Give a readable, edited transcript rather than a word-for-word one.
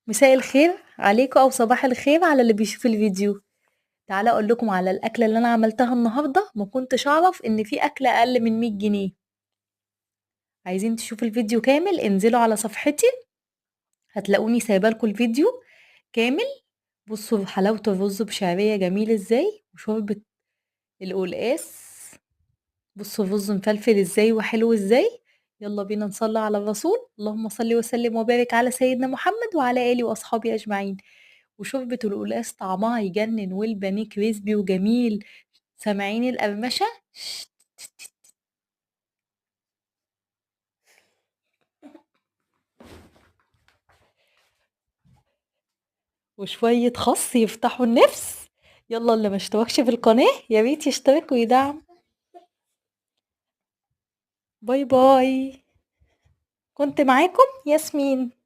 مساء الخير عليكم أو صباح الخير على اللي بيشوف الفيديو. تعالى أقول لكم على الأكلة اللي أنا عملتها النهاردة. ما كنتش أعرف إن في أكلة أقل من 100 جنيه. عايزين تشوفوا الفيديو كامل انزلوا على صفحتي، هتلاقوني سايبه لكم الفيديو كامل. بصوا حلاوة الرز بشعرية جميل ازاي وشوربة القلقاس. بصوا الرز مفلفل ازاي وحلو ازاي. يلا بينا نصلي على الرسول، اللهم صل وسلم وبارك على سيدنا محمد وعلى آله وأصحابه أجمعين. وشوربة القلقاس طعمها يجنن والبانيه كريسبي وجميل. سامعين القرمشة؟ وشوية خس يفتحوا النفس. يلا اللي ما اشتركش في القناة يا ريت يشترك ويدعم. باي باي. كنت معاكم ياسمين.